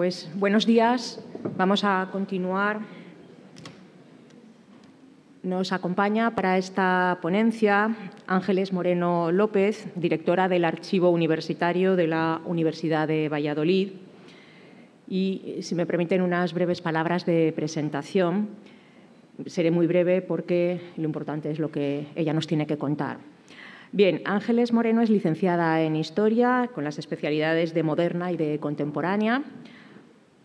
Pues buenos días. Vamos a continuar. Nos acompaña para esta ponencia Ángeles Moreno López, directora del Archivo Universitario de la Universidad de Valladolid. Y, si me permiten, unas breves palabras de presentación. Seré muy breve porque lo importante es lo que ella nos tiene que contar. Bien, Ángeles Moreno es licenciada en Historia con las especialidades de Moderna y de Contemporánea.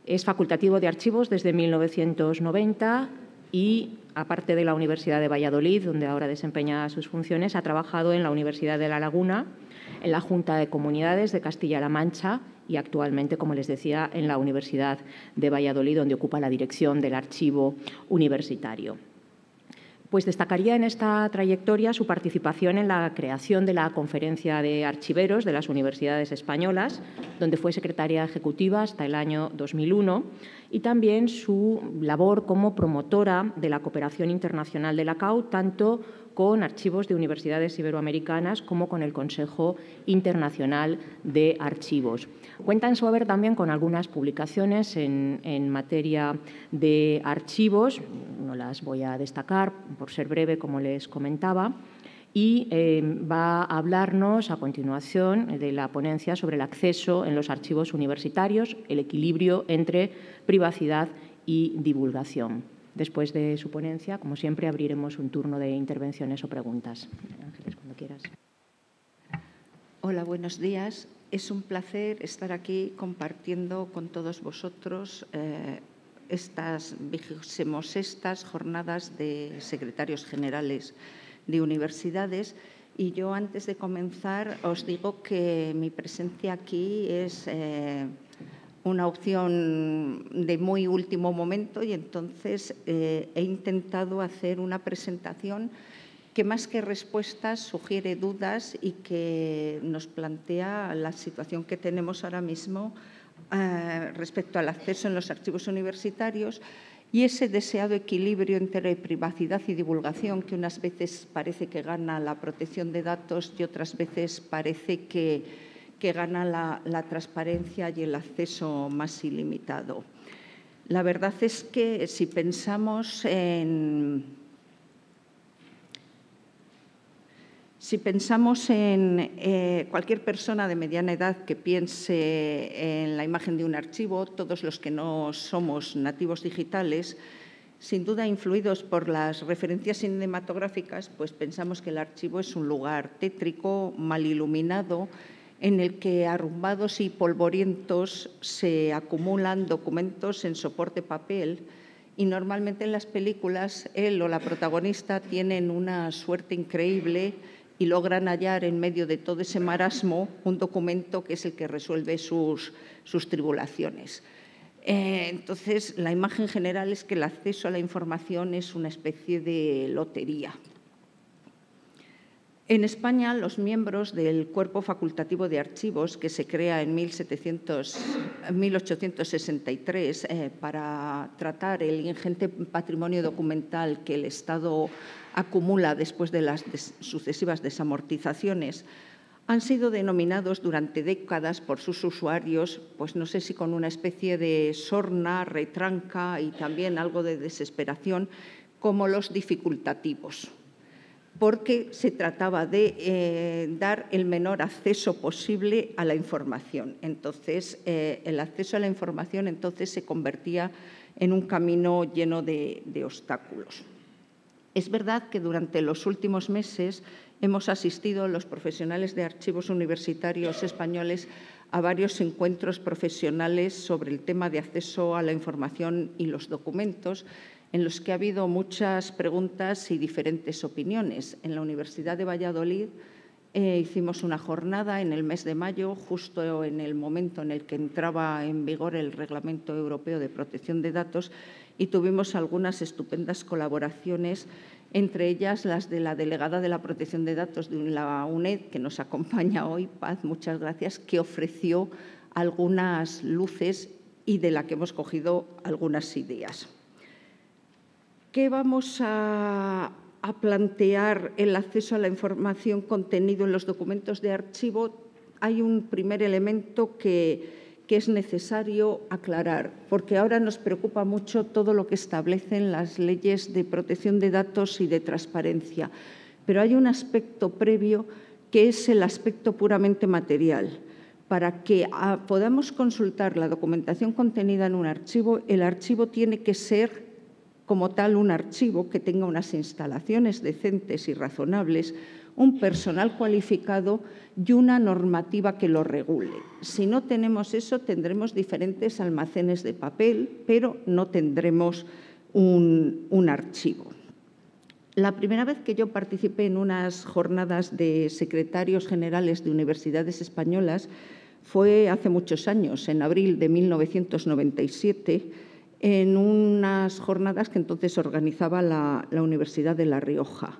Es facultativo de Archivos desde 1990 y, aparte de la Universidad de Valladolid, donde ahora desempeña sus funciones, ha trabajado en la Universidad de La Laguna, en la Junta de Comunidades de Castilla-La Mancha y actualmente, como les decía, en la Universidad de Valladolid, donde ocupa la dirección del Archivo Universitario. Pues destacaría en esta trayectoria su participación en la creación de la Conferencia de Archiveros de las Universidades Españolas, donde fue secretaria ejecutiva hasta el año 2001, y también su labor como promotora de la cooperación internacional de la CAU, tanto con archivos de universidades iberoamericanas como con el Consejo Internacional de Archivos. Cuenta en su haber también con algunas publicaciones en materia de archivos, no las voy a destacar por ser breve, como les comentaba, y va a hablarnos a continuación de la ponencia sobre el acceso en los archivos universitarios, el equilibrio entre privacidad y divulgación. Después de su ponencia, como siempre, abriremos un turno de intervenciones o preguntas. Ángeles, cuando quieras. Hola, buenos días. Es un placer estar aquí compartiendo con todos vosotros estas 26ª jornadas de secretarios generales de universidades. Y yo, antes de comenzar, os digo que mi presencia aquí es una opción de muy último momento y entonces he intentado hacer una presentación que, más que respuestas, sugiere dudas y que nos plantea la situación que tenemos ahora mismo respecto al acceso en los archivos universitarios y ese deseado equilibrio entre privacidad y divulgación, que unas veces parece que gana la protección de datos y otras veces parece que gana la transparencia y el acceso más ilimitado. La verdad es que si pensamos en cualquier persona de mediana edad que piense en la imagen de un archivo, todos los que no somos nativos digitales, sin duda influidos por las referencias cinematográficas, pues pensamos que el archivo es un lugar tétrico, mal iluminado, en el que, arrumbados y polvorientos, se acumulan documentos en soporte papel y normalmente en las películas él o la protagonista tienen una suerte increíble y logran hallar en medio de todo ese marasmo un documento que es el que resuelve sus tribulaciones. Entonces, la imagen general es que el acceso a la información es una especie de lotería. En España, los miembros del Cuerpo Facultativo de Archivos, que se crea en 1863 para tratar el ingente patrimonio documental que el Estado acumula después de las sucesivas desamortizaciones, han sido denominados durante décadas por sus usuarios, pues no sé si con una especie de sorna, retranca y también algo de desesperación, como los dificultativos, porque se trataba de dar el menor acceso posible a la información. Entonces, el acceso a la información entonces se convertía en un camino lleno de obstáculos. Es verdad que durante los últimos meses hemos asistido los profesionales de archivos universitarios españoles a varios encuentros profesionales sobre el tema de acceso a la información y los documentos, en los que ha habido muchas preguntas y diferentes opiniones. En la Universidad de Valladolid hicimos una jornada en el mes de mayo, justo en el momento en el que entraba en vigor el Reglamento Europeo de Protección de Datos, y tuvimos algunas estupendas colaboraciones, entre ellas las de la delegada de la Protección de Datos de la UNED, que nos acompaña hoy, Paz, muchas gracias, que ofreció algunas luces y de la que hemos cogido algunas ideas. ¿Qué vamos a plantear el acceso a la información contenido en los documentos de archivo? Hay un primer elemento que que es necesario aclarar, porque ahora nos preocupa mucho todo lo que establecen las leyes de protección de datos y de transparencia, pero hay un aspecto previo que es el aspecto puramente material. Para que podamos consultar la documentación contenida en un archivo, el archivo tiene que ser como tal un archivo que tenga unas instalaciones decentes y razonables, un personal cualificado y una normativa que lo regule. Si no tenemos eso, tendremos diferentes almacenes de papel, pero no tendremos un archivo. La primera vez que yo participé en unas jornadas de secretarios generales de universidades españolas fue hace muchos años, en abril de 1997, en unas jornadas que entonces organizaba la Universidad de La Rioja.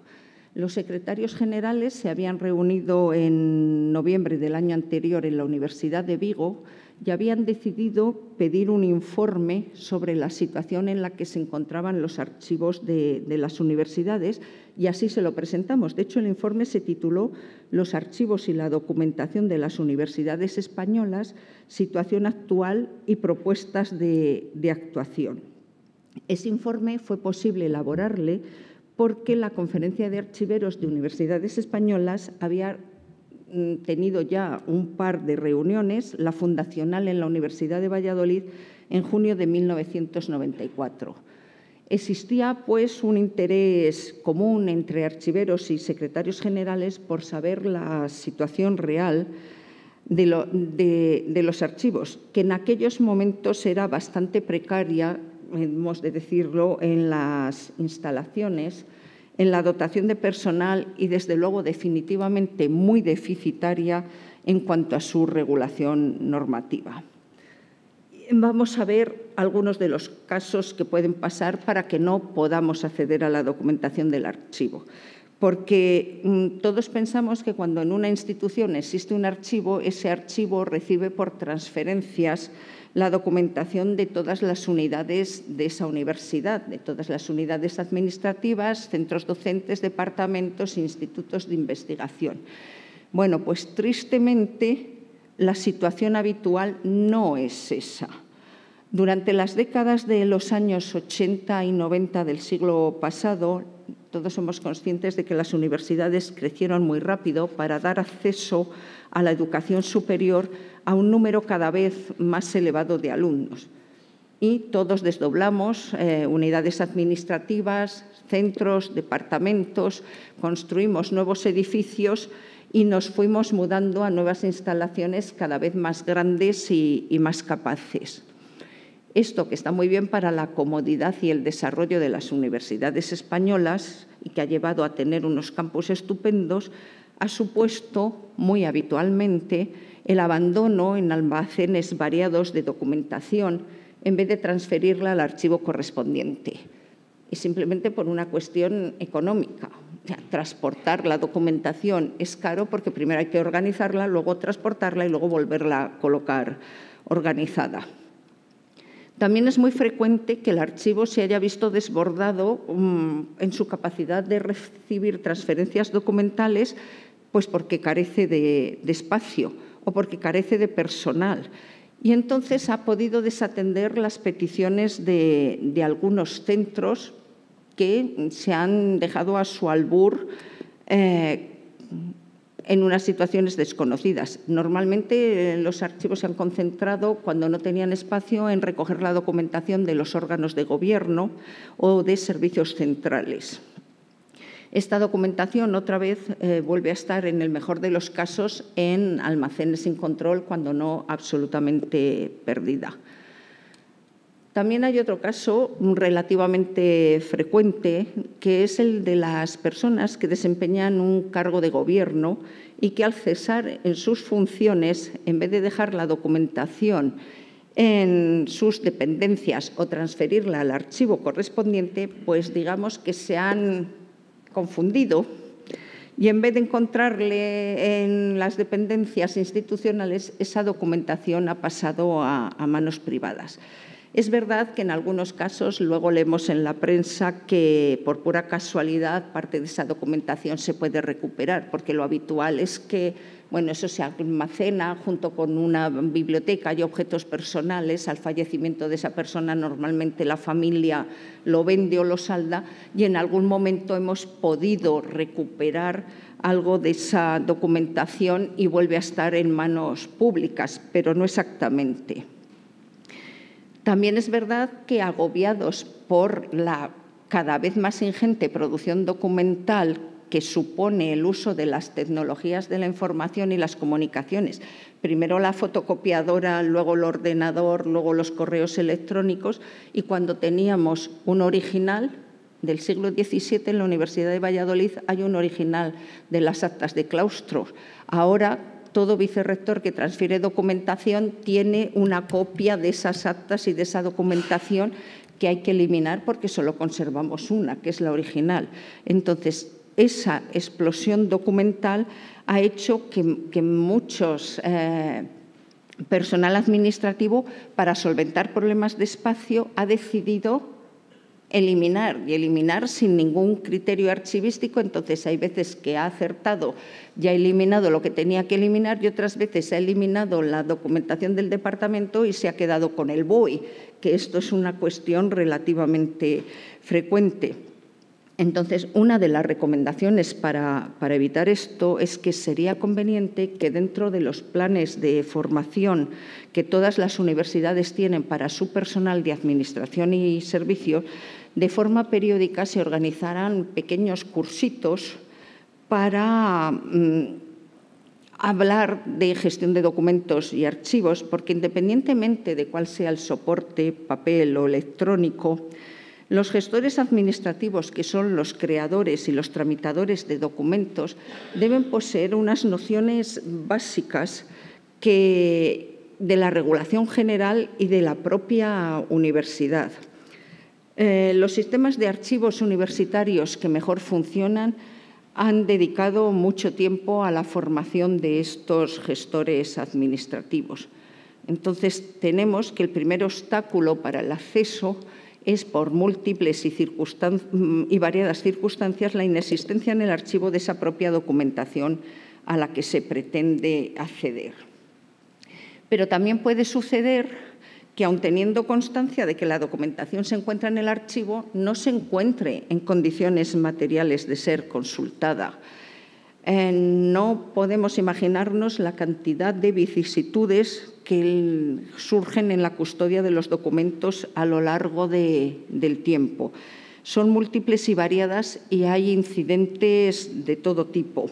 Los secretarios generales se habían reunido en noviembre del año anterior en la Universidad de Vigo y habían decidido pedir un informe sobre la situación en la que se encontraban los archivos de las universidades, y así se lo presentamos. De hecho, el informe se tituló «Los archivos y la documentación de las universidades españolas, situación actual y propuestas de actuación». Ese informe fue posible elaborarle porque la Conferencia de Archiveros de Universidades Españolas había tenido ya un par de reuniones, la fundacional en la Universidad de Valladolid en junio de 1994. Existía, pues, un interés común entre archiveros y secretarios generales por saber la situación real de los archivos, que en aquellos momentos era bastante precaria, hemos de decirlo, en las instalaciones, en la dotación de personal y, desde luego, definitivamente muy deficitaria en cuanto a su regulación normativa. Vamos a ver algunos de los casos que pueden pasar para que no podamos acceder a la documentación del archivo. Porque todos pensamos que cuando en una institución existe un archivo, ese archivo recibe por transferencias la documentación de todas las unidades de esa universidad, de todas las unidades administrativas, centros docentes, departamentos, institutos de investigación. Bueno, pues tristemente la situación habitual no es esa. Durante las décadas de los años 80 y 90 del siglo pasado, todos somos conscientes de que las universidades crecieron muy rápido para dar acceso a la educación superior a un número cada vez más elevado de alumnos. Y todos desdoblamos unidades administrativas, centros, departamentos, construimos nuevos edificios y nos fuimos mudando a nuevas instalaciones cada vez más grandes y más capaces. Esto, que está muy bien para la comodidad y el desarrollo de las universidades españolas y que ha llevado a tener unos campus estupendos, ha supuesto muy habitualmente el abandono en almacenes variados de documentación en vez de transferirla al archivo correspondiente. Y simplemente por una cuestión económica. O sea, transportar la documentación es caro porque primero hay que organizarla, luego transportarla y luego volverla a colocar organizada. También es muy frecuente que el archivo se haya visto desbordado en su capacidad de recibir transferencias documentales, pues porque carece de espacio o porque carece de personal. Y entonces ha podido desatender las peticiones de algunos centros que se han dejado a su albur en unas situaciones desconocidas. Normalmente los archivos se han concentrado, cuando no tenían espacio, en recoger la documentación de los órganos de gobierno o de servicios centrales. Esta documentación, otra vez, vuelve a estar, en el mejor de los casos, en almacenes sin control, cuando no absolutamente perdida. También hay otro caso relativamente frecuente, que es el de las personas que desempeñan un cargo de gobierno y que, al cesar en sus funciones, en vez de dejar la documentación en sus dependencias o transferirla al archivo correspondiente, pues digamos que se han confundido y, en vez de encontrarle en las dependencias institucionales, esa documentación ha pasado a manos privadas. Es verdad que en algunos casos luego leemos en la prensa que por pura casualidad parte de esa documentación se puede recuperar, porque lo habitual es que eso se almacena junto con una biblioteca y objetos personales. Al fallecimiento de esa persona normalmente la familia lo vende o lo salda y en algún momento hemos podido recuperar algo de esa documentación y vuelve a estar en manos públicas, pero no exactamente. También es verdad que, agobiados por la cada vez más ingente producción documental que supone el uso de las tecnologías de la información y las comunicaciones, primero la fotocopiadora, luego el ordenador, luego los correos electrónicos, y cuando teníamos un original del siglo XVII en la Universidad de Valladolid hay un original de las actas de claustro. Ahora todo vicerrector que transfiere documentación tiene una copia de esas actas y de esa documentación que hay que eliminar porque solo conservamos una, que es la original. Entonces, esa explosión documental ha hecho que muchos personal administrativo, para solventar problemas de espacio, ha decidido eliminar sin ningún criterio archivístico. Entonces, hay veces que ha acertado y ha eliminado lo que tenía que eliminar y otras veces ha eliminado la documentación del departamento y se ha quedado con el BOE, que esto es una cuestión relativamente frecuente. Entonces, una de las recomendaciones para evitar esto es que sería conveniente que dentro de los planes de formación que todas las universidades tienen para su personal de administración y servicios, de forma periódica se organizaran pequeños cursitos para hablar de gestión de documentos y archivos, porque independientemente de cuál sea el soporte, papel o electrónico, los gestores administrativos, que son los creadores y los tramitadores de documentos, deben poseer unas nociones básicas de la regulación general y de la propia universidad. Los sistemas de archivos universitarios que mejor funcionan han dedicado mucho tiempo a la formación de estos gestores administrativos. Entonces, tenemos que el primer obstáculo para el acceso es, por múltiples y variadas circunstancias, la inexistencia en el archivo de esa propia documentación a la que se pretende acceder. Pero también puede suceder que, aun teniendo constancia de que la documentación se encuentra en el archivo, no se encuentre en condiciones materiales de ser consultada. No podemos imaginarnos la cantidad de vicisitudes que surgen en la custodia de los documentos a lo largo del tiempo. Son múltiples y variadas y hay incidentes de todo tipo.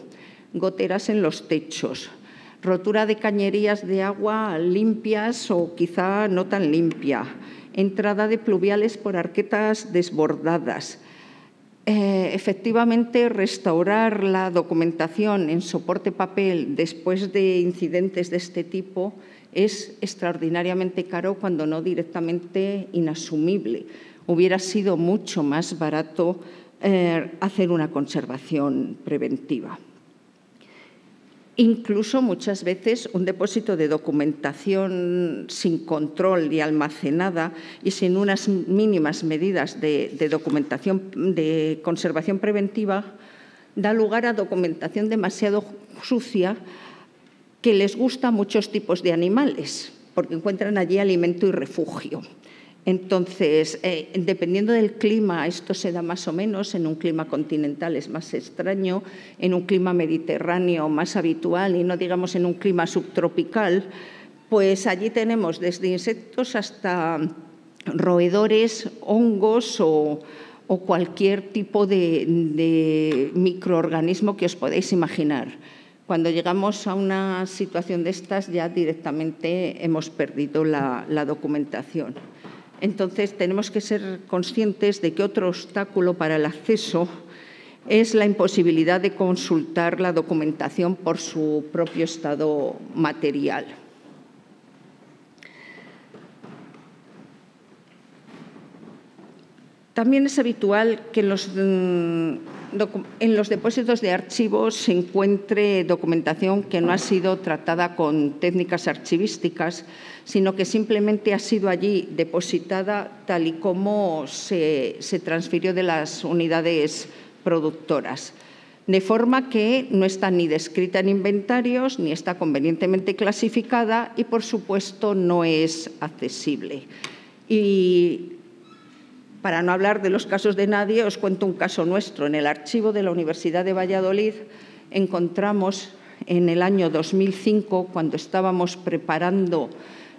Goteras en los techos, rotura de cañerías de agua limpias o quizá no tan limpia, entrada de pluviales por arquetas desbordadas. Efectivamente, restaurar la documentación en soporte papel después de incidentes de este tipo es extraordinariamente caro, cuando no directamente inasumible. Hubiera sido mucho más barato hacer una conservación preventiva. Incluso muchas veces un depósito de documentación sin control y almacenada y sin unas mínimas medidas de documentación de conservación preventiva da lugar a documentación demasiado sucia que les gusta a muchos tipos de animales, porque encuentran allí alimento y refugio. Entonces, dependiendo del clima, esto se da más o menos. En un clima continental es más extraño, en un clima mediterráneo más habitual, y no digamos en un clima subtropical, pues allí tenemos desde insectos hasta roedores, hongos o cualquier tipo de microorganismo que os podéis imaginar. Cuando llegamos a una situación de estas, ya directamente hemos perdido la documentación. Entonces, tenemos que ser conscientes de que otro obstáculo para el acceso es la imposibilidad de consultar la documentación por su propio estado material. También es habitual que los en los depósitos de archivos se encuentre documentación que no ha sido tratada con técnicas archivísticas, sino que simplemente ha sido allí depositada tal y como se transfirió de las unidades productoras. De forma que no está ni descrita en inventarios, ni está convenientemente clasificada y, por supuesto, no es accesible. Y para no hablar de los casos de nadie, os cuento un caso nuestro. En el archivo de la Universidad de Valladolid encontramos en el año 2005, cuando estábamos preparando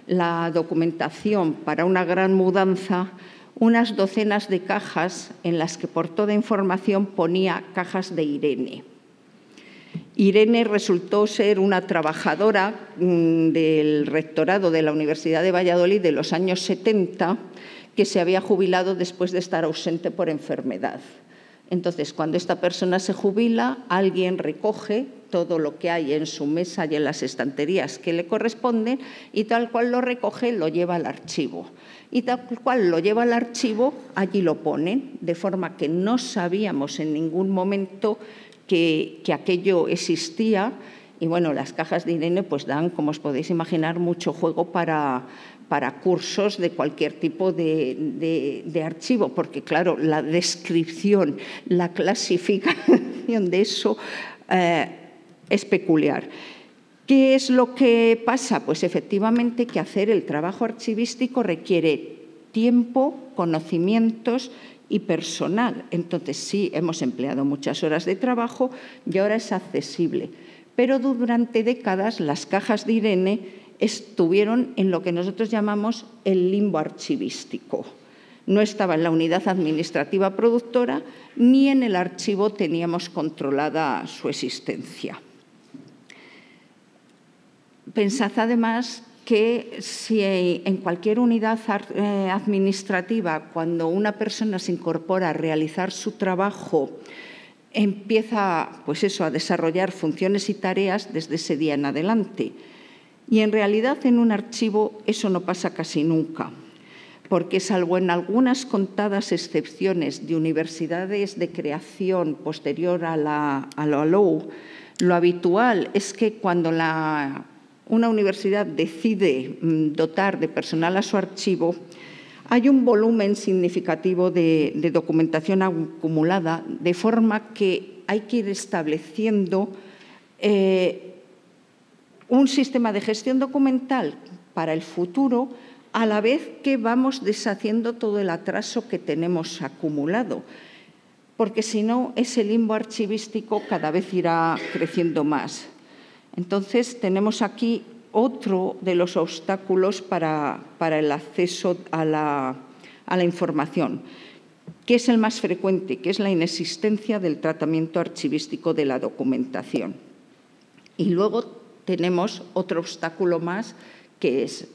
la documentación para una gran mudanza, unas docenas de cajas en las que por toda información ponía cajas de Irene. Irene resultó ser una trabajadora del rectorado de la Universidad de Valladolid de los años 70 que se había jubilado después de estar ausente por enfermedad. Entonces, cuando esta persona se jubila, alguien recoge todo lo que hay en su mesa y en las estanterías que le corresponden y tal cual lo recoge, lo lleva al archivo. Y tal cual lo lleva al archivo, allí lo ponen, de forma que no sabíamos en ningún momento que aquello existía. Y bueno, las cajas de Irene pues dan, como os podéis imaginar, mucho juego para cursos de cualquier tipo de archivo, porque claro, la descripción, la clasificación de eso es peculiar. ¿Qué es lo que pasa? Pues efectivamente que hacer el trabajo archivístico requiere tiempo, conocimientos y personal. Entonces sí, hemos empleado muchas horas de trabajo y ahora es accesible. Pero durante décadas las cajas de Irene estuvieron en lo que nosotros llamamos el limbo archivístico. No estaba en la unidad administrativa productora ni en el archivo teníamos controlada su existencia. Pensad además que si en cualquier unidad administrativa, cuando una persona se incorpora a realizar su trabajo, empieza pues eso, a desarrollar funciones y tareas desde ese día en adelante. Y en realidad en un archivo eso no pasa casi nunca, porque salvo en algunas contadas excepciones de universidades de creación posterior a la LOU, lo habitual es que cuando una universidad decide dotar de personal a su archivo, hay un volumen significativo de documentación acumulada, de forma que hay que ir estableciendo un sistema de gestión documental para el futuro, a la vez que vamos deshaciendo todo el atraso que tenemos acumulado, porque si no, ese limbo archivístico cada vez irá creciendo más. Entonces, tenemos aquí otro de los obstáculos para el acceso a la información, que es el más frecuente, que es la inexistencia del tratamiento archivístico de la documentación. Y luego tenemos otro obstáculo más, que es,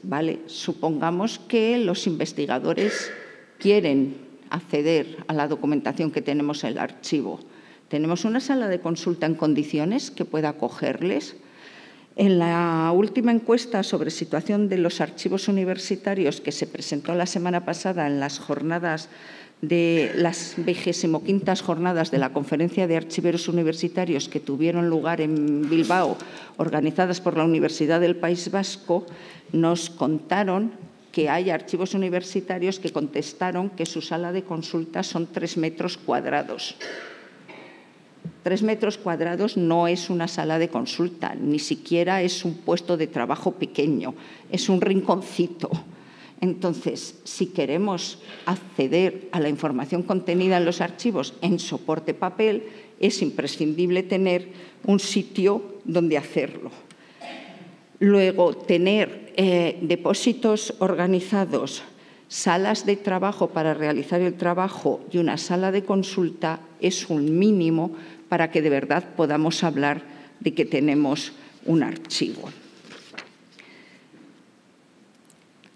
supongamos que los investigadores quieren acceder a la documentación que tenemos en el archivo. ¿Tenemos una sala de consulta en condiciones que pueda acogerles? En la última encuesta sobre situación de los archivos universitarios que se presentó la semana pasada en las jornadas de las 25ª jornadas de la Conferencia de Archiveros Universitarios que tuvieron lugar en Bilbao, organizadas por la Universidad del País Vasco, nos contaron que hay archivos universitarios que contestaron que su sala de consulta son 3 metros cuadrados. 3 metros cuadrados no es una sala de consulta, ni siquiera es un puesto de trabajo pequeño, es un rinconcito. Entonces, si queremos acceder a la información contenida en los archivos en soporte papel, es imprescindible tener un sitio donde hacerlo. Luego, tener depósitos organizados, salas de trabajo para realizar el trabajo y una sala de consulta es un mínimo para que de verdad podamos hablar de que tenemos un archivo.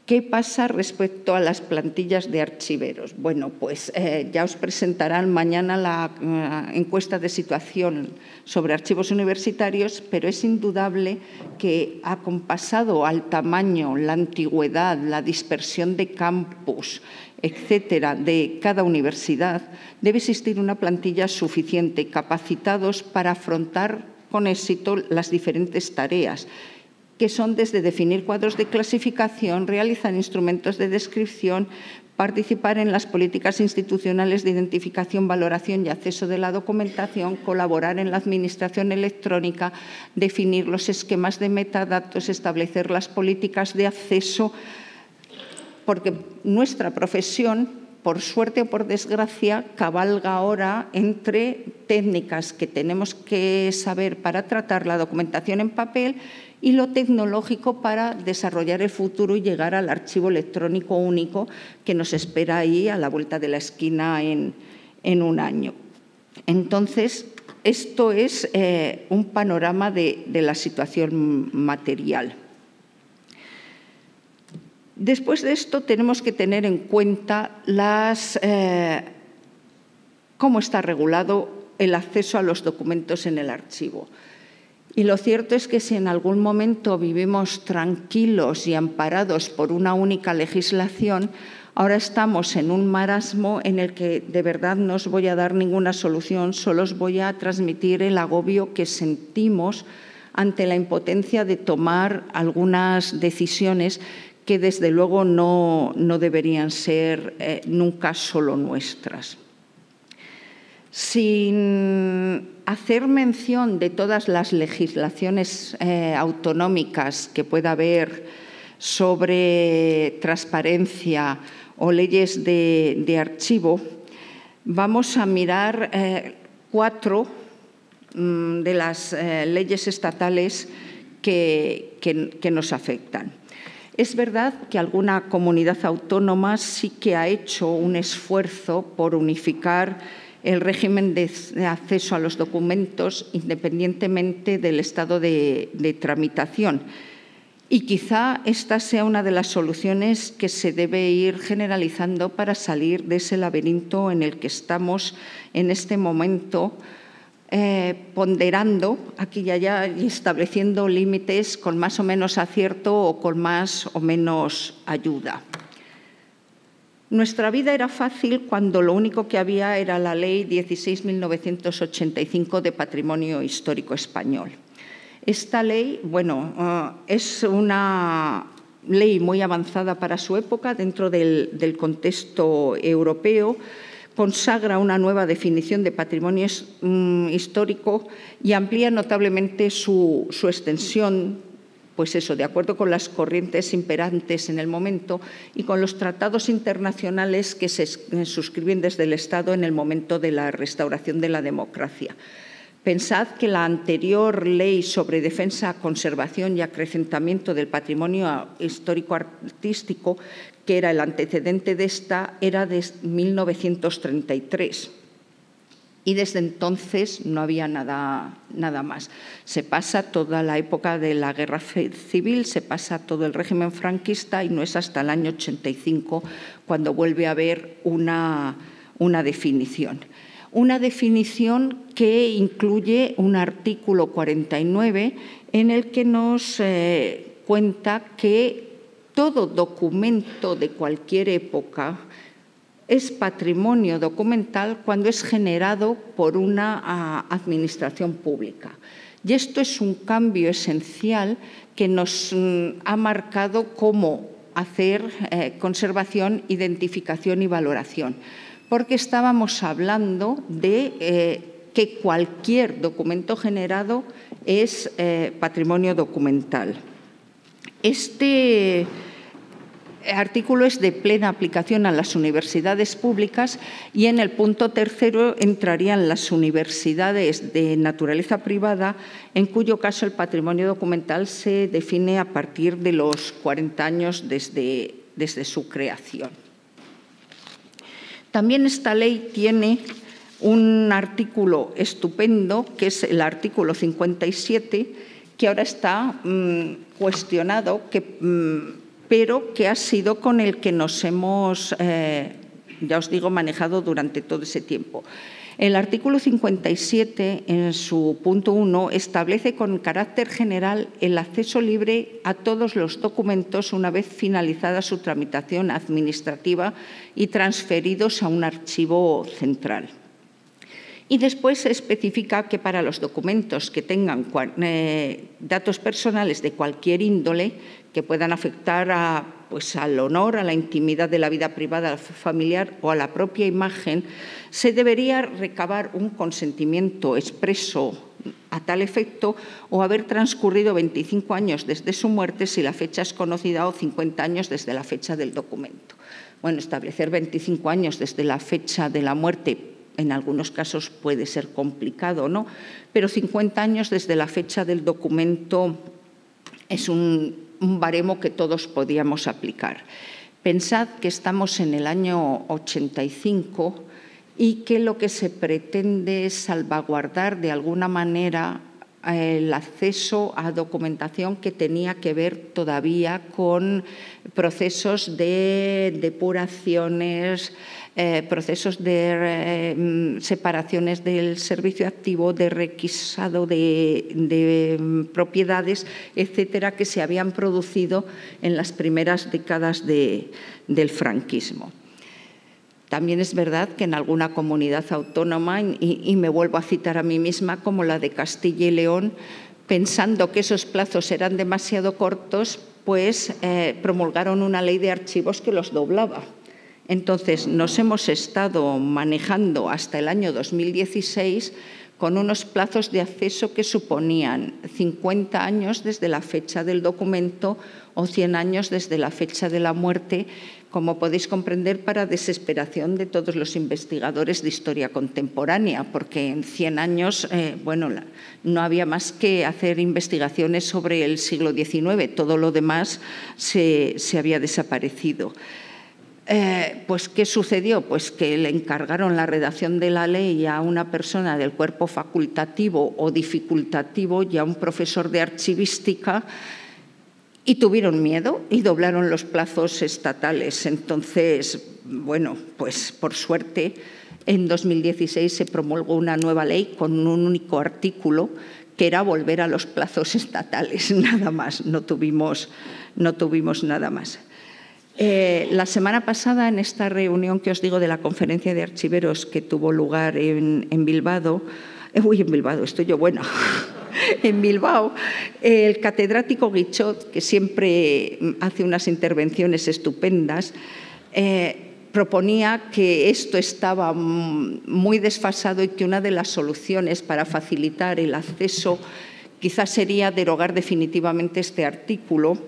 ¿Qué pasa respecto a las plantillas de archiveros? Bueno, pues ya os presentarán mañana la encuesta de situación sobre archivos universitarios, pero es indudable que, acompasado al tamaño, la antigüedad, la dispersión de campus, etcétera, de cada universidad, debe existir una plantilla suficiente, capacitados para afrontar con éxito las diferentes tareas, que son desde definir cuadros de clasificación, realizar instrumentos de descripción, participar en las políticas institucionales de identificación, valoración y acceso de la documentación, colaborar en la administración electrónica, definir los esquemas de metadatos, establecer las políticas de acceso, porque nuestra profesión, por suerte o por desgracia, cabalga ahora entre técnicas que tenemos que saber para tratar la documentación en papel y lo tecnológico para desarrollar el futuro y llegar al archivo electrónico único que nos espera ahí a la vuelta de la esquina en un año. Entonces, esto es un panorama de la situación material. Después de esto tenemos que tener en cuenta cómo está regulado el acceso a los documentos en el archivo. Y lo cierto es que si en algún momento vivimos tranquilos y amparados por una única legislación, ahora estamos en un marasmo en el que de verdad no os voy a dar ninguna solución, solo os voy a transmitir el agobio que sentimos ante la impotencia de tomar algunas decisiones que desde luego no deberían ser nunca solo nuestras. Sin hacer mención de todas las legislaciones autonómicas que pueda haber sobre transparencia o leyes de archivo, vamos a mirar 4 de las leyes estatales que nos afectan. Es verdad que alguna comunidad autónoma sí que ha hecho un esfuerzo por unificar el régimen de acceso a los documentos independientemente del estado de tramitación. Y quizá esta sea una de las soluciones que se debe ir generalizando para salir de ese laberinto en el que estamos en este momento, ponderando aquí y allá y estableciendo límites con más o menos acierto o con más o menos ayuda. Nuestra vida era fácil cuando lo único que había era la Ley 16.985 de Patrimonio Histórico Español. Esta ley, es una ley muy avanzada para su época dentro del contexto europeo, consagra una nueva definición de patrimonio histórico y amplía notablemente su extensión, pues eso, de acuerdo con las corrientes imperantes en el momento y con los tratados internacionales que se suscriben desde el Estado en el momento de la restauración de la democracia. Pensad que la anterior ley sobre defensa, conservación y acrecentamiento del patrimonio histórico-artístico, que era el antecedente de esta, era de 1933. Y desde entonces no había nada más. Se pasa toda la época de la Guerra Civil, se pasa todo el régimen franquista y no es hasta el año 85 cuando vuelve a haber una definición. Una definición que incluye un artículo 49 en el que nos cuenta que todo documento de cualquier época es patrimonio documental cuando es generado por una administración pública. Y esto es un cambio esencial que nos ha marcado cómo hacer conservación, identificación y valoración, porque estábamos hablando de que cualquier documento generado es patrimonio documental. Este artículo es de plena aplicación a las universidades públicas y en el punto 3 entrarían las universidades de naturaleza privada, en cuyo caso el patrimonio documental se define a partir de los 40 años desde su creación. También esta ley tiene un artículo estupendo, que es el artículo 57, que ahora está cuestionado, que pero que ha sido con el que nos hemos, ya os digo, manejado durante todo ese tiempo. El artículo 57, en su punto 1, establece con carácter general el acceso libre a todos los documentos una vez finalizada su tramitación administrativa y transferidos a un archivo central. Y después se especifica que para los documentos que tengan datos personales de cualquier índole que puedan afectar al honor, a la intimidad de la vida privada familiar o a la propia imagen, se debería recabar un consentimiento expreso a tal efecto o haber transcurrido 25 años desde su muerte si la fecha es conocida o 50 años desde la fecha del documento. Bueno, establecer 25 años desde la fecha de la muerte en algunos casos puede ser complicado, ¿no? Pero 50 años desde la fecha del documento es un baremo que todos podíamos aplicar. Pensad que estamos en el año 85 y que lo que se pretende es salvaguardar de alguna manera el acceso a documentación que tenía que ver todavía con procesos de depuraciones, procesos de separaciones del servicio activo, de requisado de propiedades, etcétera, que se habían producido en las primeras décadas del franquismo. También es verdad que en alguna comunidad autónoma, y me vuelvo a citar a mí misma, como la de Castilla y León, pensando que esos plazos eran demasiado cortos, pues promulgaron una ley de archivos que los doblaba. Entonces, nos hemos estado manejando hasta el año 2016 con unos plazos de acceso que suponían 50 años desde la fecha del documento o 100 años desde la fecha de la muerte, como podéis comprender, para desesperación de todos los investigadores de historia contemporánea, porque en 100 años no había más que hacer investigaciones sobre el siglo XIX, todo lo demás se había desaparecido. Pues, ¿qué sucedió? Pues que le encargaron la redacción de la ley a una persona del cuerpo facultativo o dificultativo y a un profesor de archivística, y tuvieron miedo y doblaron los plazos estatales. Entonces, bueno, pues por suerte, en 2016 se promulgó una nueva ley con un único artículo, que era volver a los plazos estatales, nada más, no tuvimos nada más. La semana pasada, en esta reunión que os digo de la conferencia de archiveros que tuvo lugar en Bilbao, en Bilbao, el catedrático Guichot, que siempre hace unas intervenciones estupendas, proponía que esto estaba muy desfasado y que una de las soluciones para facilitar el acceso quizás sería derogar definitivamente este artículo,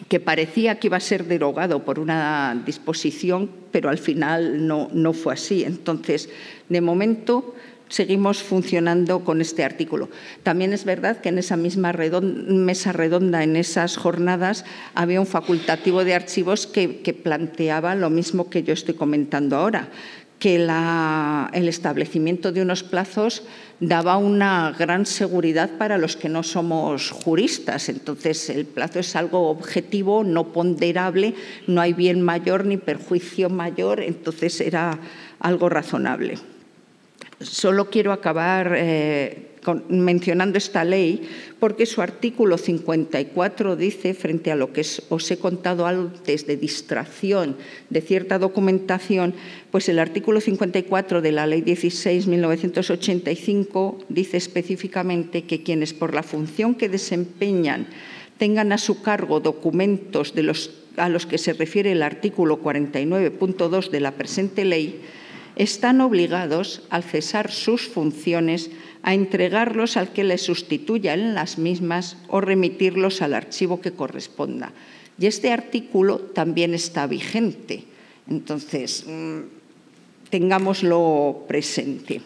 que parecía que iba a ser derogado por una disposición, pero al final no fue así. Entonces, de momento, seguimos funcionando con este artículo. También es verdad que en esa misma mesa redonda, en esas jornadas, había un facultativo de archivos que planteaba lo mismo que yo estoy comentando ahora, que el establecimiento de unos plazos daba una gran seguridad para los que no somos juristas. Entonces, el plazo es algo objetivo, no ponderable, no hay bien mayor ni perjuicio mayor, entonces era algo razonable. Solo quiero acabar mencionando esta ley porque su artículo 54 dice, frente a lo que os he contado antes de distracción de cierta documentación, pues el artículo 54 de la Ley 16/1985 dice específicamente que quienes por la función que desempeñan tengan a su cargo documentos a los que se refiere el artículo 49.2 de la presente ley, están obligados, al cesar sus funciones, a entregarlos al que les sustituya en las mismas o remitirlos al archivo que corresponda. Y este artículo también está vigente. Entonces, tengámoslo presente.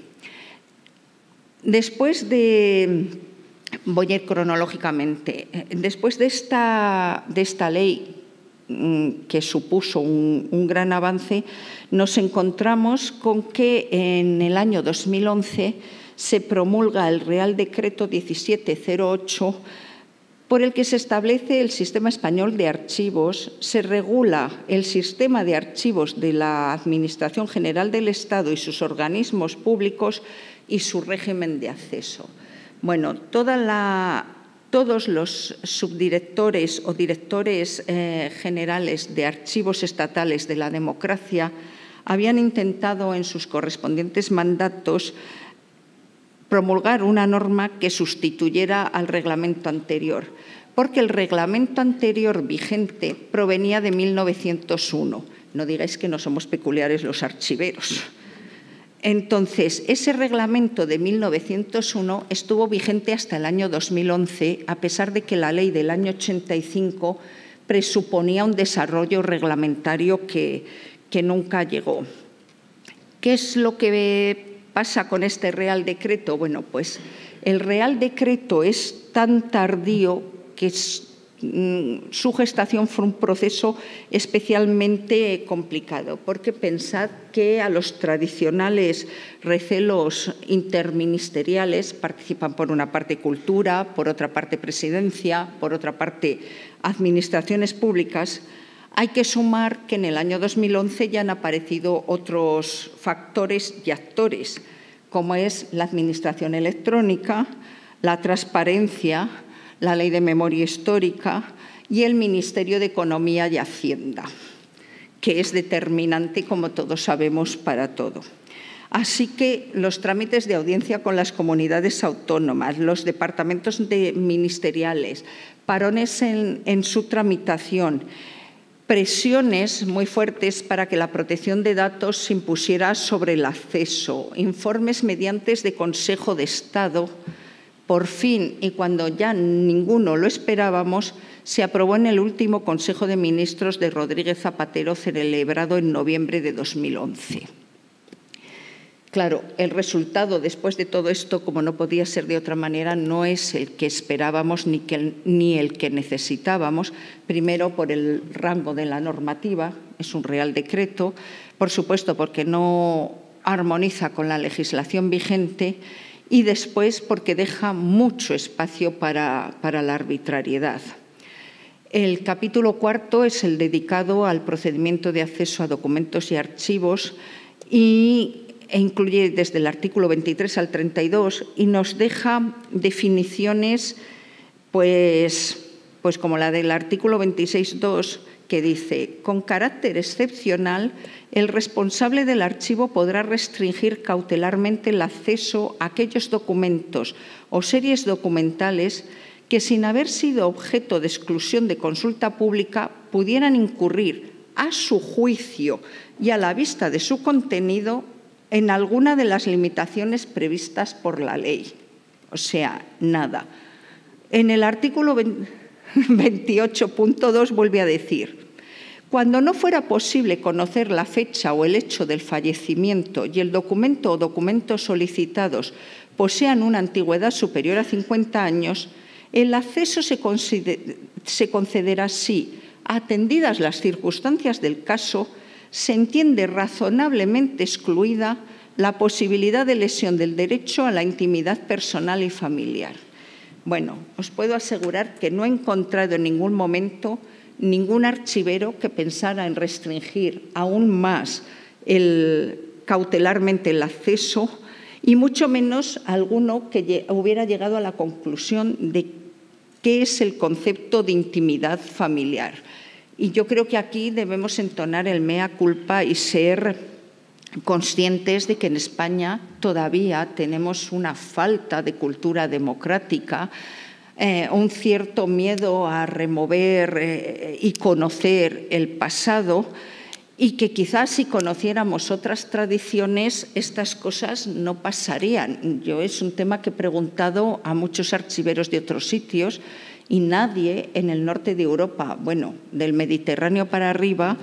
Después voy a ir cronológicamente, después de esta ley, que supuso un gran avance, nos encontramos con que en el año 2011 se promulga el Real Decreto 1708, por el que se establece el Sistema Español de Archivos, se regula el sistema de archivos de la Administración General del Estado y sus organismos públicos y su régimen de acceso. Bueno, todos los subdirectores o directores generales de archivos estatales de la democracia habían intentado en sus correspondientes mandatos promulgar una norma que sustituyera al reglamento anterior, porque el reglamento anterior vigente provenía de 1901. No digáis que no somos peculiares los archiveros. Entonces, ese reglamento de 1901 estuvo vigente hasta el año 2011, a pesar de que la ley del año 85 presuponía un desarrollo reglamentario que nunca llegó. ¿Qué es lo que pasa con este Real Decreto? Bueno, pues el Real Decreto es tan tardío que su gestación fue un proceso especialmente complicado, porque pensad que a los tradicionales recelos interministeriales participan por una parte Cultura, por otra parte Presidencia, por otra parte Administraciones Públicas. Hay que sumar que en el año 2011 ya han aparecido otros factores y actores, como es la Administración electrónica, la transparencia, la Ley de Memoria Histórica y el Ministerio de Economía y Hacienda, que es determinante, como todos sabemos, para todo. Así que los trámites de audiencia con las comunidades autónomas, los departamentos ministeriales, parones en su tramitación, presiones muy fuertes para que la protección de datos se impusiera sobre el acceso, informes mediantes de Consejo de Estado. Por fin, y cuando ya ninguno lo esperábamos, se aprobó en el último Consejo de Ministros de Rodríguez Zapatero, celebrado en noviembre de 2011. Claro, el resultado después de todo esto, como no podía ser de otra manera, no es el que esperábamos ni el que necesitábamos. Primero, por el rango de la normativa, es un Real Decreto. Por supuesto, porque no armoniza con la legislación vigente. Y después, porque deja mucho espacio para la arbitrariedad. El capítulo cuarto es el dedicado al procedimiento de acceso a documentos y archivos e incluye desde el artículo 23 al 32 y nos deja definiciones pues como la del artículo 26.2, que dice: con carácter excepcional, el responsable del archivo podrá restringir cautelarmente el acceso a aquellos documentos o series documentales que, sin haber sido objeto de exclusión de consulta pública, pudieran incurrir, a su juicio y a la vista de su contenido, en alguna de las limitaciones previstas por la ley. O sea, nada. En el artículo 28.2 vuelve a decir: cuando no fuera posible conocer la fecha o el hecho del fallecimiento y el documento o documentos solicitados posean una antigüedad superior a 50 años, el acceso se concederá si, atendidas las circunstancias del caso, se entiende razonablemente excluida la posibilidad de lesión del derecho a la intimidad personal y familiar. Bueno, os puedo asegurar que no he encontrado en ningún momento ningún archivero que pensara en restringir aún más cautelarmente el acceso, y mucho menos alguno que hubiera llegado a la conclusión de qué es el concepto de intimidad familiar. Y yo creo que aquí debemos entonar el mea culpa y ser conscientes de que en España todavía tenemos una falta de cultura democrática, un cierto miedo a remover y conocer el pasado, y que quizás si conociéramos otras tradiciones estas cosas no pasarían. Yo es un tema que he preguntado a muchos archiveros de otros sitios y nadie en el norte de Europa, bueno, del Mediterráneo para arriba,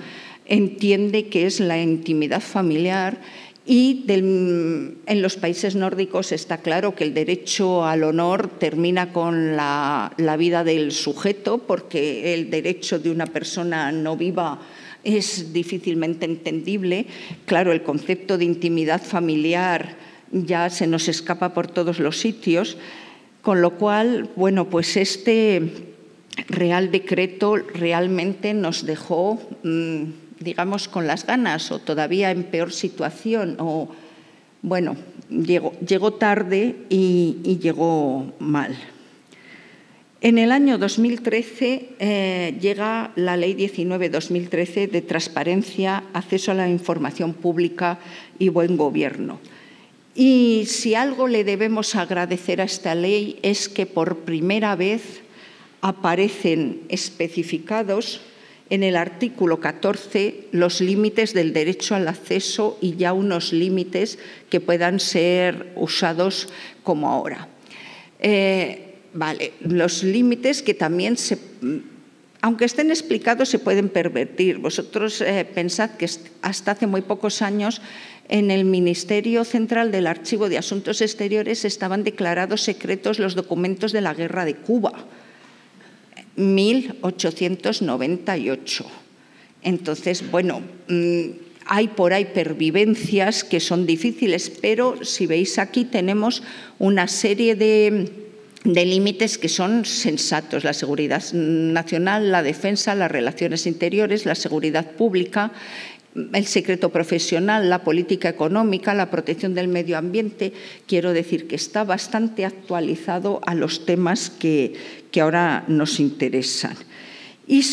entiende qué es la intimidad familiar. Y en los países nórdicos está claro que el derecho al honor termina con la vida del sujeto, porque el derecho de una persona no viva es difícilmente entendible. Claro, el concepto de intimidad familiar ya se nos escapa por todos los sitios, con lo cual, bueno, pues este Real Decreto realmente nos dejó, digamos, con las ganas o todavía en peor situación. Bueno, llegó tarde y llegó mal. En el año 2013 llega la Ley 19/2013 de Transparencia, Acceso a la Información Pública y Buen Gobierno. Y si algo le debemos agradecer a esta ley es que por primera vez aparecen especificados en el artículo 14 los límites del derecho al acceso y ya unos límites que puedan ser usados como ahora. Los límites que también, aunque estén explicados, se pueden pervertir. Vosotros pensad que hasta hace muy pocos años en el Ministerio Central del Archivo de Asuntos Exteriores estaban declarados secretos los documentos de la Guerra de Cuba, 1898. Entonces, bueno, hay por ahí pervivencias que son difíciles, pero si veis aquí tenemos una serie de límites que son sensatos: la seguridad nacional, la defensa, las relaciones interiores, la seguridad pública, el secreto profesional, la política económica, la protección del medio ambiente. Quiero decir que está bastante actualizado a los temas que ahora nos interesan. Y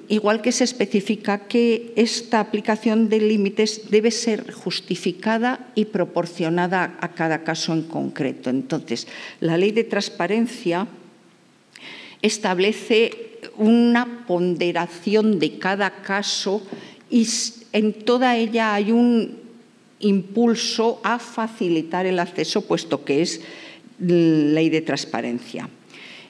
igual que se especifica que esta aplicación de límites debe ser justificada y proporcionada a cada caso en concreto. Entonces, la Ley de Transparencia establece una ponderación de cada caso y en toda ella hay un impulso a facilitar el acceso, puesto que es Ley de Transparencia.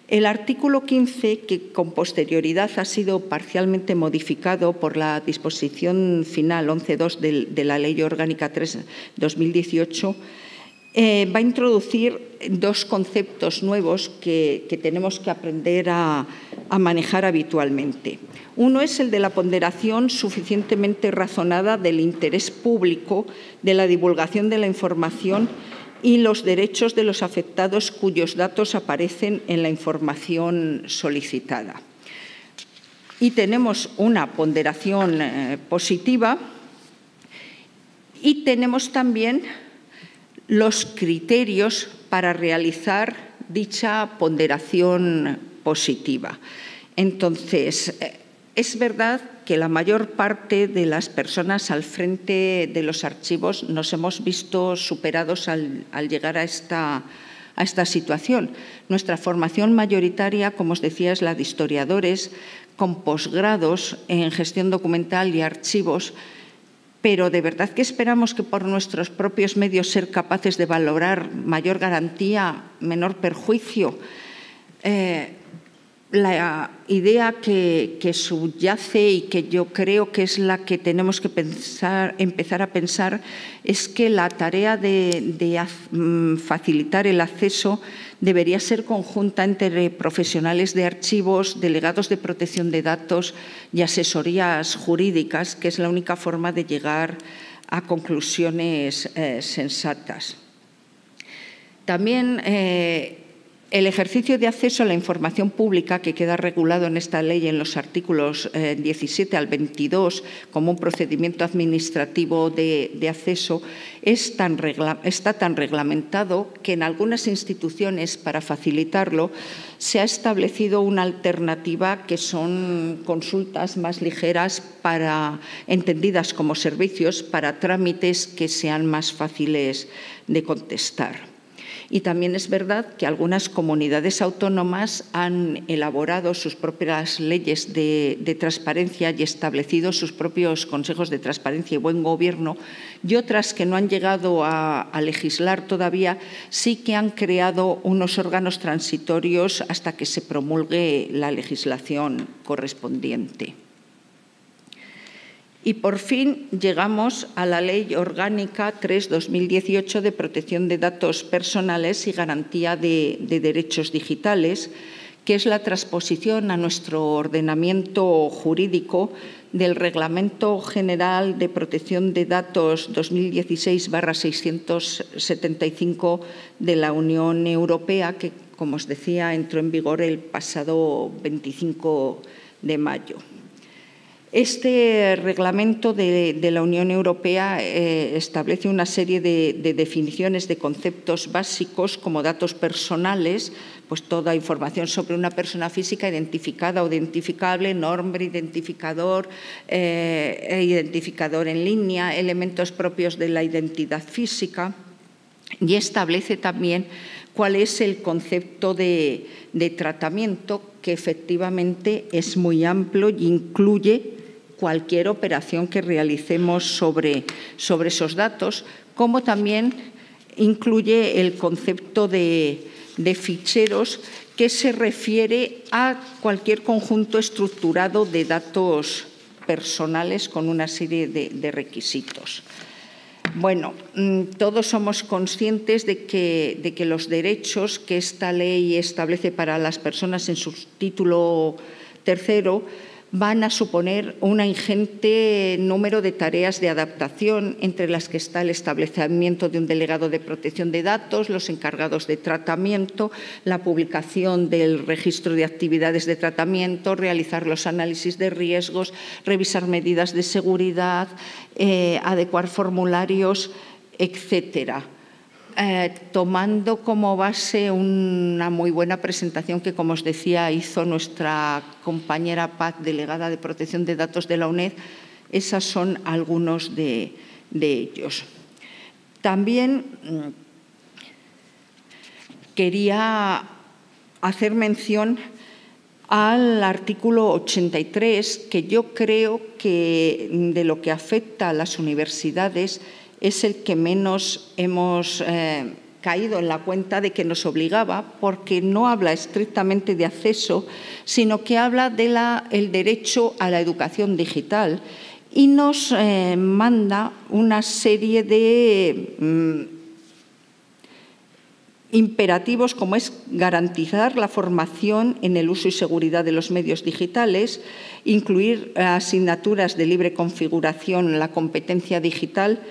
El artículo 15, que con posterioridad ha sido parcialmente modificado por la disposición final 11.2 de la Ley Orgánica 3/2018, va a introducir dos conceptos nuevos que tenemos que aprender a manejar habitualmente. Uno es el de la ponderación suficientemente razonada del interés público, de la divulgación de la información y los derechos de los afectados cuyos datos aparecen en la información solicitada. Y tenemos una ponderación positiva y tenemos también los criterios para realizar dicha ponderación positiva. Entonces, es verdad que la mayor parte de las personas al frente de los archivos nos hemos visto superados al llegar a esta situación. Nuestra formación mayoritaria, como os decía, es la de historiadores con posgrados en gestión documental y archivos, pero de verdad que esperamos que por nuestros propios medios ser capaces de valorar mayor garantía, menor perjuicio. La idea que subyace y que yo creo que es la que tenemos que empezar a pensar es que la tarea de facilitar el acceso debería ser conjunta entre profesionales de archivos, delegados de protección de datos y asesorías jurídicas, que es la única forma de llegar a conclusiones sensatas. También el ejercicio de acceso a la información pública, que queda regulado en esta ley en los artículos 17 al 22 como un procedimiento administrativo de acceso, está tan reglamentado que en algunas instituciones, para facilitarlo, se ha establecido una alternativa que son consultas más ligeras, entendidas como servicios, para trámites que sean más fáciles de contestar. Y también es verdad que algunas comunidades autónomas han elaborado sus propias leyes de transparencia y establecido sus propios consejos de transparencia y buen gobierno, y otras que no han llegado a legislar todavía sí que han creado unos órganos transitorios hasta que se promulgue la legislación correspondiente. Y por fin llegamos a la Ley Orgánica 3/2018 de Protección de Datos Personales y Garantía de Derechos Digitales, que es la transposición a nuestro ordenamiento jurídico del Reglamento General de Protección de Datos 2016/675 de la Unión Europea, que como os decía, entró en vigor el pasado 25 de mayo. Este reglamento de la Unión Europea establece una serie de definiciones de conceptos básicos como datos personales, pues toda información sobre una persona física identificada o identificable, nombre, identificador, identificador en línea, elementos propios de la identidad física, y establece también cuál es el concepto de tratamiento, que efectivamente es muy amplio y incluye cualquier operación que realicemos sobre esos datos, como también incluye el concepto de ficheros, que se refiere a cualquier conjunto estructurado de datos personales con una serie de requisitos. Bueno, todos somos conscientes de que los derechos que esta ley establece para las personas en su título tercero van a suponer un ingente número de tareas de adaptación, entre las que está el establecimiento de un delegado de protección de datos, los encargados de tratamiento, la publicación del registro de actividades de tratamiento, realizar los análisis de riesgos, revisar medidas de seguridad, adecuar formularios, etcétera. Tomando como base una muy buena presentación que, como os decía, hizo nuestra compañera Paz, delegada de Protección de Datos de la UNED, esos son algunos de ellos. También quería hacer mención al artículo 83, que yo creo que de lo que afecta a las universidades es el que menos hemos caído en la cuenta de que nos obligaba, porque no habla estrictamente de acceso, sino que habla del derecho a la educación digital y nos manda una serie de imperativos, como es garantizar la formación en el uso y seguridad de los medios digitales, incluir asignaturas de libre configuración en la competencia digital,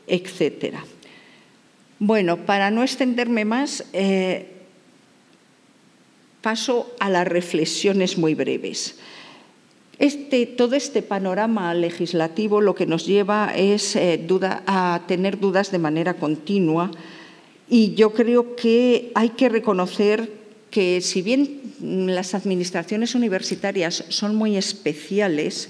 etcétera. Bueno, para no extenderme más, paso a las reflexiones muy breves. Todo este panorama legislativo lo que nos lleva es a tener dudas de manera continua, y yo creo que hay que reconocer que, si bien las administraciones universitarias son muy especiales,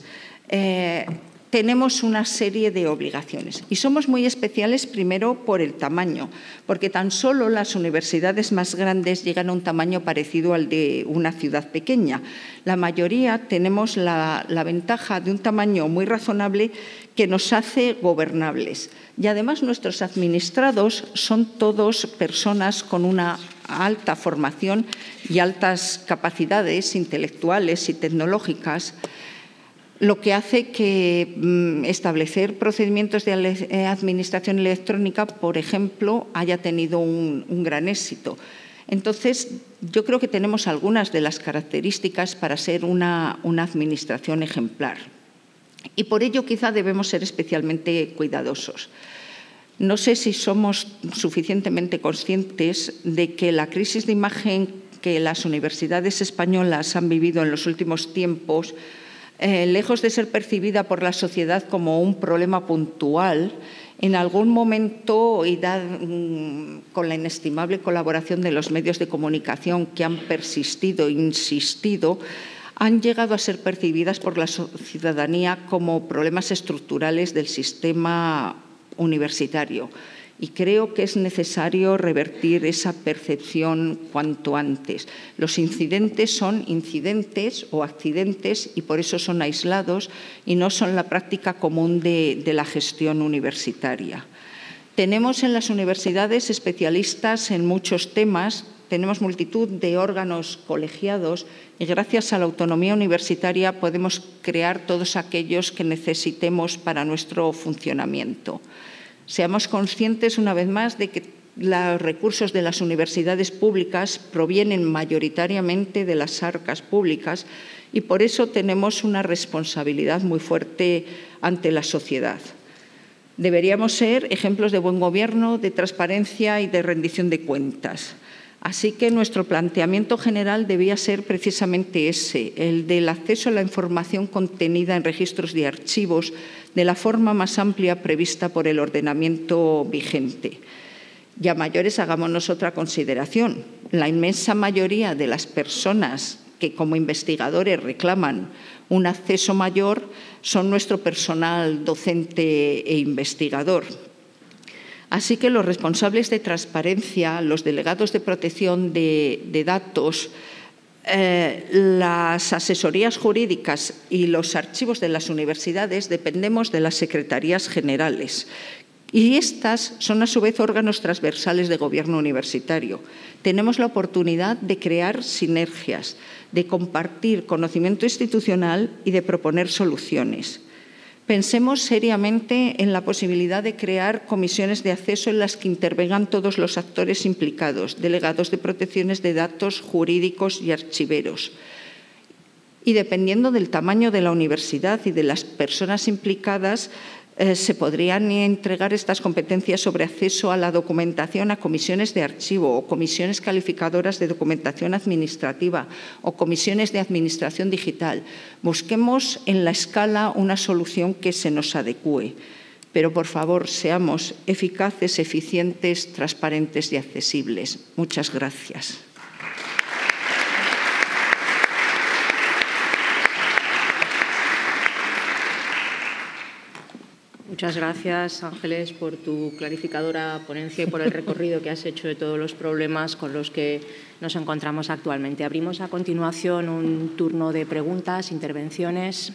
tenemos una serie de obligaciones. Y somos muy especiales, primero, por el tamaño, porque tan solo las universidades más grandes llegan a un tamaño parecido al de una ciudad pequeña. La mayoría tenemos la ventaja de un tamaño muy razonable que nos hace gobernables. Y además nuestros administrados son todos personas con una alta formación y altas capacidades intelectuales y tecnológicas, lo que hace que establecer procedimientos de administración electrónica, por ejemplo, haya tenido un gran éxito. Entonces, yo creo que tenemos algunas de las características para ser una administración ejemplar. Y por ello quizá debemos ser especialmente cuidadosos. No sé si somos suficientemente conscientes de que la crisis de imagen que las universidades españolas han vivido en los últimos tiempos, lejos de ser percibida por la sociedad como un problema puntual, en algún momento, y con la inestimable colaboración de los medios de comunicación que han persistido e insistido, han llegado a ser percibidas por la ciudadanía como problemas estructurales del sistema universitario. Y creo que es necesario revertir esa percepción cuanto antes. Los incidentes son incidentes o accidentes y por eso son aislados y no son la práctica común de la gestión universitaria. Tenemos en las universidades especialistas en muchos temas, tenemos multitud de órganos colegiados y gracias a la autonomía universitaria podemos crear todos aquellos que necesitemos para nuestro funcionamiento. Seamos conscientes, una vez más, de que los recursos de las universidades públicas provienen mayoritariamente de las arcas públicas y por eso tenemos una responsabilidad muy fuerte ante la sociedad. Deberíamos ser ejemplos de buen gobierno, de transparencia y de rendición de cuentas. Así que nuestro planteamiento general debía ser precisamente ese, el del acceso a la información contenida en registros de archivos de la forma más amplia prevista por el ordenamiento vigente. Y a mayores, hagámonos otra consideración. La inmensa mayoría de las personas que como investigadores reclaman un acceso mayor son nuestro personal docente e investigador. Así que los responsables de transparencia, los delegados de protección de datos, las asesorías jurídicas y los archivos de las universidades dependemos de las secretarías generales. Y estas son, a su vez, órganos transversales de gobierno universitario. Tenemos la oportunidad de crear sinergias, de compartir conocimiento institucional y de proponer soluciones. Pensemos seriamente en la posibilidad de crear comisiones de acceso en las que intervengan todos los actores implicados, delegados de protecciones de datos, jurídicos y archiveros. Y dependiendo del tamaño de la universidad y de las personas implicadas, se podrían entregar estas competencias sobre acceso a la documentación a comisiones de archivo o comisiones calificadoras de documentación administrativa o comisiones de administración digital. Busquemos en la escala una solución que se nos adecúe. Pero, por favor, seamos eficaces, eficientes, transparentes y accesibles. Muchas gracias. Muchas gracias, Ángeles, por tu clarificadora ponencia y por el recorrido que has hecho de todos los problemas con los que nos encontramos actualmente. Abrimos a continuación un turno de preguntas, intervenciones.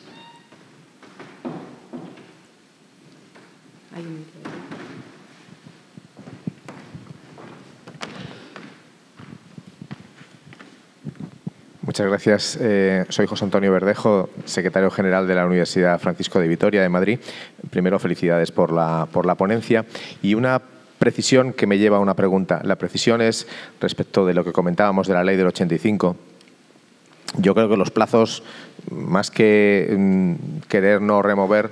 Muchas gracias. Soy José Antonio Verdejo, secretario general de la Universidad Francisco de Vitoria de Madrid. Primero, felicidades por la ponencia. Y una precisión que me lleva a una pregunta. La precisión es respecto de lo que comentábamos de la ley del 85. Yo creo que los plazos, más que querer no remover,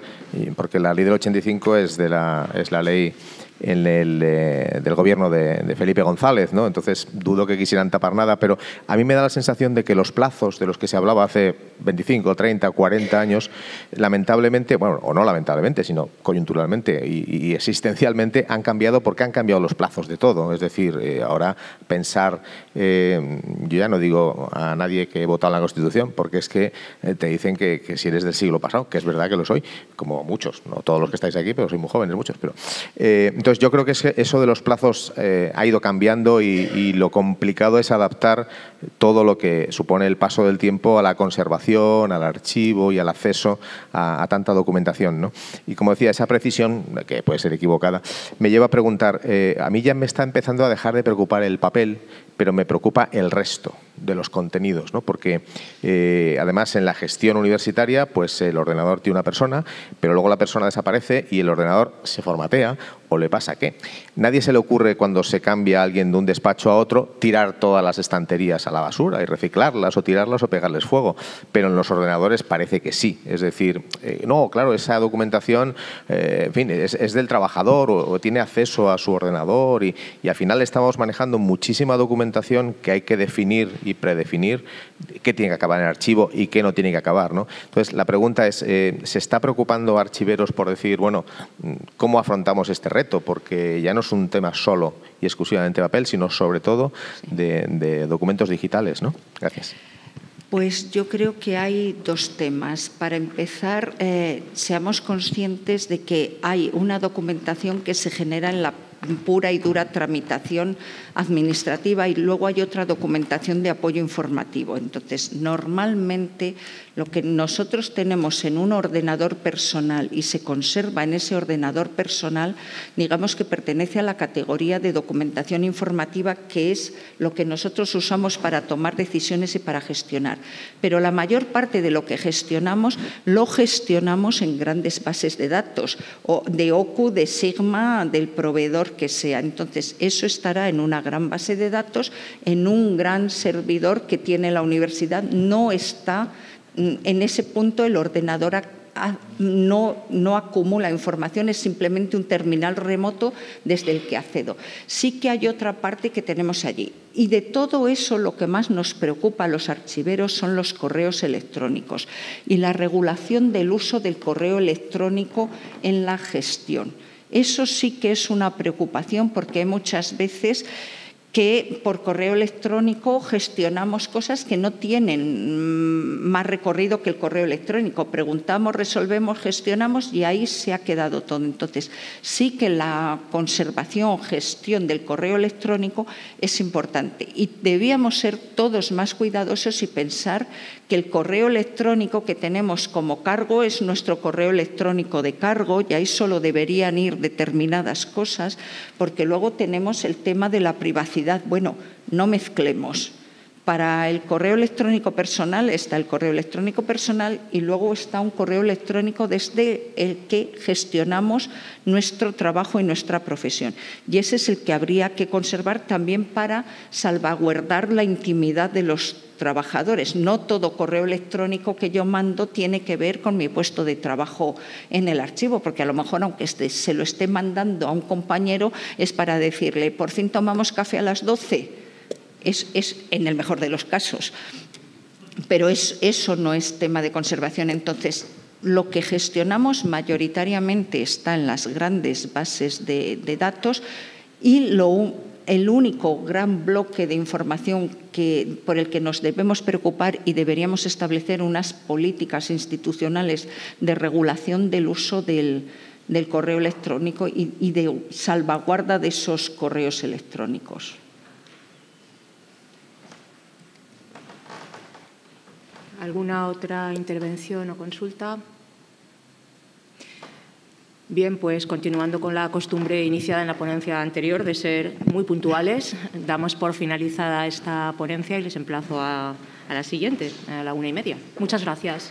porque la ley del 85 es la ley del gobierno de Felipe González, ¿no? Entonces dudo que quisieran tapar nada, pero a mí me da la sensación de que los plazos de los que se hablaba hace 25, 30, 40 años, lamentablemente, bueno, o no lamentablemente, sino coyunturalmente y existencialmente, han cambiado porque han cambiado los plazos de todo. Es decir, ahora pensar, yo ya no digo a nadie que he votado en la Constitución, porque es que te dicen que si eres del siglo pasado, que es verdad que lo soy, como muchos, no todos los que estáis aquí, pero soy muy jóvenes muchos, pero entonces yo creo que eso de los plazos ha ido cambiando y lo complicado es adaptar todo lo que supone el paso del tiempo a la conservación, al archivo y al acceso a tanta documentación, ¿no? Y como decía, esa precisión, que puede ser equivocada, me lleva a preguntar, a mí ya me está empezando a dejar de preocupar el papel, pero me preocupa el resto de los contenidos, ¿no? Porque además en la gestión universitaria pues el ordenador tiene una persona, pero luego la persona desaparece y el ordenador se formatea o le pasa que nadie se le ocurre cuando se cambia a alguien de un despacho a otro tirar todas las estanterías a la basura y reciclarlas o tirarlas o pegarles fuego, pero en los ordenadores parece que sí. Es decir, no, claro, esa documentación en fin, es del trabajador o tiene acceso a su ordenador y al final estamos manejando muchísima documentación que hay que definir y predefinir qué tiene que acabar en el archivo y qué no tiene que acabar, ¿no? Entonces, la pregunta es, ¿se está preocupando archiveros por decir, bueno, cómo afrontamos este reto? Porque ya no es un tema solo y exclusivamente de papel, sino sobre todo de documentos digitales, ¿no? Gracias. Pues yo creo que hay dos temas. Para empezar, seamos conscientes de que hay una documentación que se genera en la pura y dura tramitación administrativa y luego hay otra documentación de apoyo informativo. Entonces, normalmente lo que nosotros tenemos en un ordenador personal y se conserva en ese ordenador personal, digamos que pertenece a la categoría de documentación informativa, que es lo que nosotros usamos para tomar decisiones y para gestionar. Pero la mayor parte de lo que gestionamos, lo gestionamos en grandes bases de datos, o de OCU, de Sigma, del proveedor que sea. Entonces, eso estará en una gran base de datos, en un gran servidor que tiene la universidad. No está en ese punto el ordenador no acumula información, es simplemente un terminal remoto desde el que accedo. Sí que hay otra parte que tenemos allí. Y de todo eso lo que más nos preocupa a los archiveros son los correos electrónicos y la regulación del uso del correo electrónico en la gestión. Eso sí que es una preocupación porque hay muchas veces que por correo electrónico gestionamos cosas que no tienen más recorrido que el correo electrónico. Preguntamos, resolvemos, gestionamos y ahí se ha quedado todo. Entonces, sí que la conservación, gestión del correo electrónico es importante y debíamos ser todos más cuidadosos y pensar que el correo electrónico que tenemos como cargo es nuestro correo electrónico de cargo y ahí solo deberían ir determinadas cosas, porque luego tenemos el tema de la privacidad. Bueno, no mezclemos. Para el correo electrónico personal está el correo electrónico personal y luego está un correo electrónico desde el que gestionamos nuestro trabajo y nuestra profesión. Y ese es el que habría que conservar también para salvaguardar la intimidad de los trabajadores. No todo correo electrónico que yo mando tiene que ver con mi puesto de trabajo en el archivo, porque a lo mejor aunque se lo esté mandando a un compañero es para decirle, por fin tomamos café a las 12. Es en el mejor de los casos, pero eso no es tema de conservación. Entonces, lo que gestionamos mayoritariamente está en las grandes bases de datos y el único gran bloque de información por el que nos debemos preocupar y deberíamos establecer unas políticas institucionales de regulación del uso del correo electrónico y de salvaguarda de esos correos electrónicos. ¿Alguna otra intervención o consulta? Bien, pues continuando con la costumbre iniciada en la ponencia anterior de ser muy puntuales, damos por finalizada esta ponencia y les emplazo a la siguiente, a la 1:30. Muchas gracias.